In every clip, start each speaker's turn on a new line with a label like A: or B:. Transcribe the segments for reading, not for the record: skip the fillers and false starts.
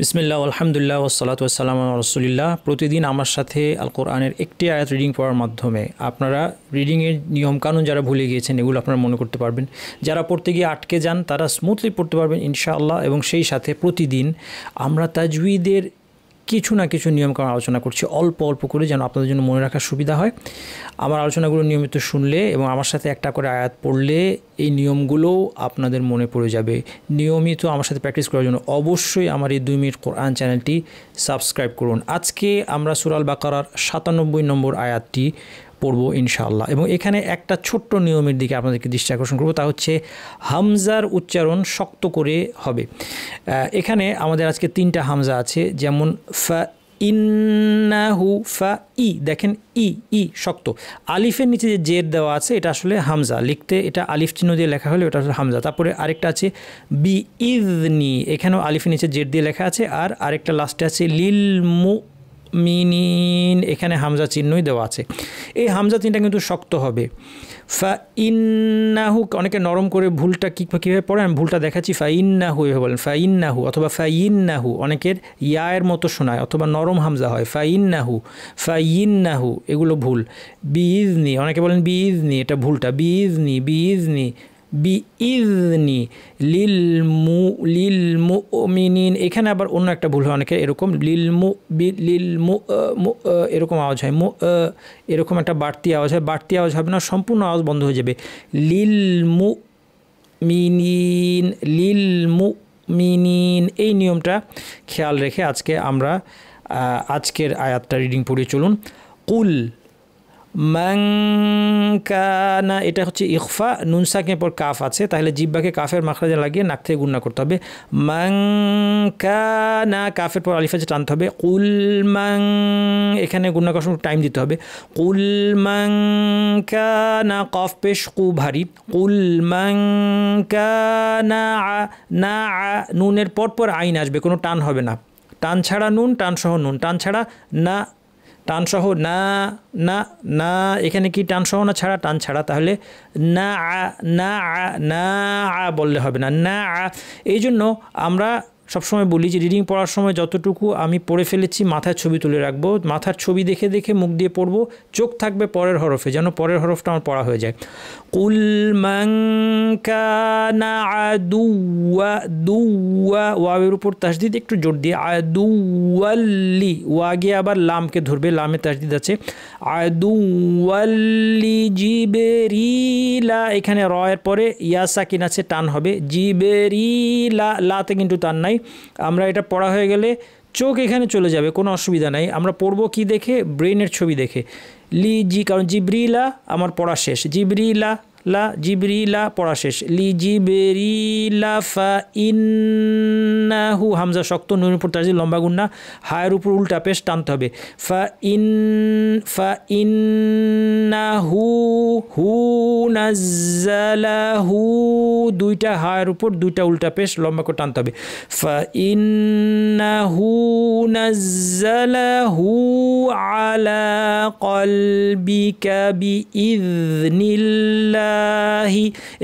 A: বিসমিল্লাহ আলহামদুলিল্লাহ ওয়াসসালাতু ওয়াসসালামু আলা রাসূলিল্লাহ। প্রতিদিন আমার সাথে আল কোরআনের একটি আয়াত রিডিং পড়ার মাধ্যমে আপনারা রিডিংয়ের নিয়মকানুন যারা ভুলে গিয়েছেন এগুলো আপনারা মনে করতে পারবেন। যারা পড়তে গিয়ে আটকে যান তারা স্মুথলি পড়তে পারবেন ইনশাআল্লাহ। এবং সেই সাথে প্রতিদিন আমরা তাজউইদের কিছু না কিছু নিয়মকানুন আলোচনা করছি অল্প অল্প করে, যেন আপনাদের জন্য মনে রাখার সুবিধা হয়। আমার আলোচনাগুলো নিয়মিত শুনলে এবং আমার সাথে একটা করে আয়াত পড়লে এই নিয়মগুলোও আপনাদের মনে পড়ে যাবে। নিয়মিত আমার সাথে প্র্যাকটিস করার জন্য অবশ্যই আমার এই 2 মিনিট কোরআন চ্যানেলটি সাবস্ক্রাইব করুন। আজকে আমরা সূরা আল বাকারার 97 নম্বর আয়াতটি পড়ব ইনশাআল্লাহ। এবং এখানে একটা ছোট্ট নিয়মের দিকে আপনাদেরকে দৃষ্টি আকর্ষণ করব, তা হচ্ছে হামজার উচ্চারণ শক্ত করে হবে। এখানে আমাদের আজকে 3টা হামজা আছে, যেমন ফা ইন্নাহু, ফা ই, দেখেন ই ই শক্ত। আলিফের নিচে যে জের দেওয়া আছে এটা আসলে হামজা, লিখতে এটা আলিফ চিহ্ন দিয়ে লেখা হলে ওটা আসলে হামজা। তারপরে আরেকটা আছে বি ইজনি, এখানেও আলিফের নিচে জের দিয়ে লেখা আছে। আর আরেকটা লাস্টে আছে লিল মুমিনিন, এখানে হামজা চিহ্নই দেওয়া আছে। এই হামজা চিহ্নটা কিন্তু শক্ত হবে। ফা ইন্নাহু, অনেকে নরম করে ভুলটা কীভাবে পড়ে আমি ভুলটা দেখাচ্ছি। ফা ইন্নাহু এভাবে বলেন, ফা ইন্নাহু অথবা ফা ইন্নাহু, অনেকের ইয়ায়ের মতো শোনায় অথবা নরম হামজা হয়। ফা ইন্নাহু এগুলো ভুল। বিইজনি, অনেকে বলেন বিইজনি, এটা ভুলটা। বিইজনি বিইজনি লিল মুমিনিন, এখানে আবার অন্য একটা ভুল হয় অনেকে, এরকম লিল মু এরকম আওয়াজ হয়, এরকম একটা বাড়তি আওয়াজ হয়। বাড়তি আওয়াজ হবে না, সম্পূর্ণ আওয়াজ বন্ধ হয়ে যাবে। লিল মুমিনিন, এই নিয়মটা খেয়াল রেখে আজকে আমরা আজকের আয়াতটা রিডিং পড়ে চলুন। কুল মান কানা, এটা হচ্ছে ইখফা, নুন সাকিনের পর কাফ আছে, তাহলে জিহ্বাকে কাফের মাখরাজে লাগিয়ে নাক থেকে গুণনা করতে হবে। মান কানা, কাফের পর আলিফ আছে টানতে হবে। কুল মান, এখানে গুণনা করার সময় টাইম দিতে হবে। কুল মান কানা, কফ পেশ কু ভারী। কুল মান কানা না, নুনের পর আইন আসবে, কোনো টান হবে না। টান ছাড়া নুন, টান সহ নুন, টান ছাড়া না, টান সহ না না না, এখানে কি টান সহ না ছাড়া? টান ছাড়া, তাহলে না না বললে হবে না, না। এই জন্য আমরা সবসময় বলি যে রিডিং পড়ার সময় যতটুকু আমি পড়ে ফেলেছি মাথায় ছবি তুলে রাখবো, মাথার ছবি দেখে দেখে মুখ দিয়ে পড়বো, চোখ থাকবে পরের হরফে, যেন পরের হরফটা আমার পড়া হয়ে যায়। কুল মান কানা আদুওয়া, ওয়াওয়ের উপর তাসদিদ একটু জোর দিয়ে, আদুওয়াল্লি, ওয়া গিয়ে আবার লামকে ধরবে, লামে তাসদিদ আছে। আদুওয়াল্লি জিবরিলা, এখানে র এর পরে ইয়া সাকিন আছে, টান হবে। জিবরিলা, লাতে কিন্তু টান নাই। আমরা এটা পড়া হয়ে গেলে চোখ এখানে চলে যাবে, কোনো অসুবিধা নাই। আমরা পড়বো কি দেখে? ব্রেনের ছবি দেখে। কারণ জিবরিলা আমার পড়া শেষ, জিবরিলা পড়া শেষ। লি জিবরিলা ফা ইন্নাহু, হামজা শক্ত, নুনের উপর তাসদিদ লম্বা গুন্না, হায়ের উপর উল্টা পেশ টানতে হবে। ফা ইন্নাহু হু নাজ্জালাহু, দুইটা হায়ের উপর দুইটা উল্টা পেশ লম্বা করে টানতে হবে। ফা ইন্নাহু নাজ্জালাহু আলা কলবিকা বিইযনিল্লাহি,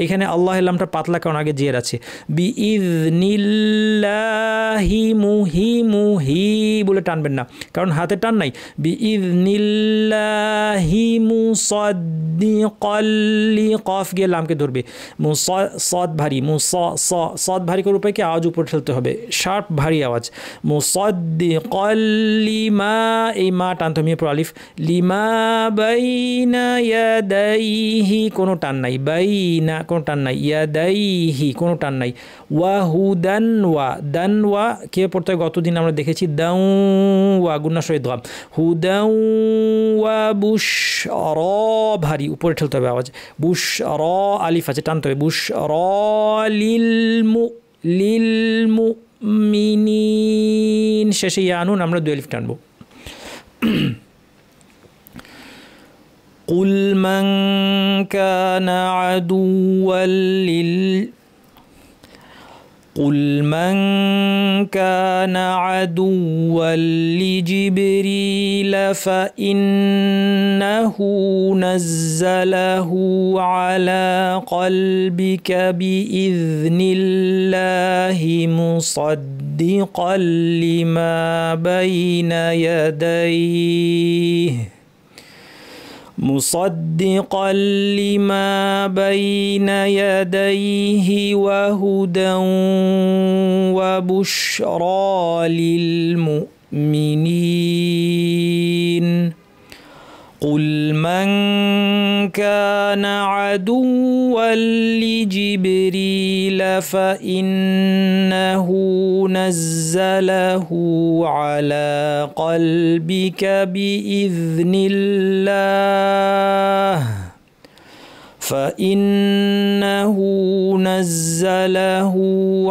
A: এখানে আল্লাহ নামটা পাতলা কারণ আগে জের আছে। বিইযনিল্লাহি, মুহি বলে টানবেন না, কারণ হাতে টান নাই। বিইযনিল্লাহি মুসাদ্দিকাল লি, কফ গিয়ে লামকে ধরবে। সদ ভারী, সদ ভারী করে উপায় কি? আওয়াজ উপরে ঠেলতে হবে, শার্প ভারী আওয়াজ। মুসাদ্দিকাল লিমা, এই মা টানতে হবে পুরো আলিফ। লিমা বাইনা ইয়াদাইহি, কোনো টান নাই। বাইনা কোনো টান নাই। ইয়াদাইহি কোনো টান নাই। ওয়াহুদান, দানওয়া কে পড়তে হয়? গতদিন আমরা দেখেছি দাউ ওয়া গুন্না সহিত দাম। হুদাউ ওয়া বুশরা, ভারী উপরে ঠেলতে হবে আওয়াজ। বুশরা আলিফ আছে, টানতে হবে। বুশরা লিল মুমিনিন, শেষে ইয়ানুন আমরা 2 আলিফ টানবো। কুল মান কানা আদুওয়াল লিল, قل من كان عدوا لجبريل فإنه نزله على قلبك بإذن الله مصدقا لما بين يديه وهدى وبشرى للمؤمنين قل من كان عدوا لجبريل فإنه نزله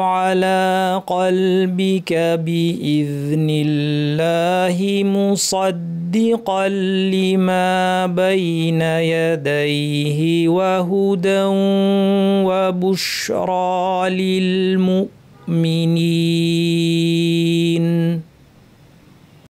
A: على قلبك بإذن الله مصدقا لما بين يديه وهدى وبشرى للمؤمنين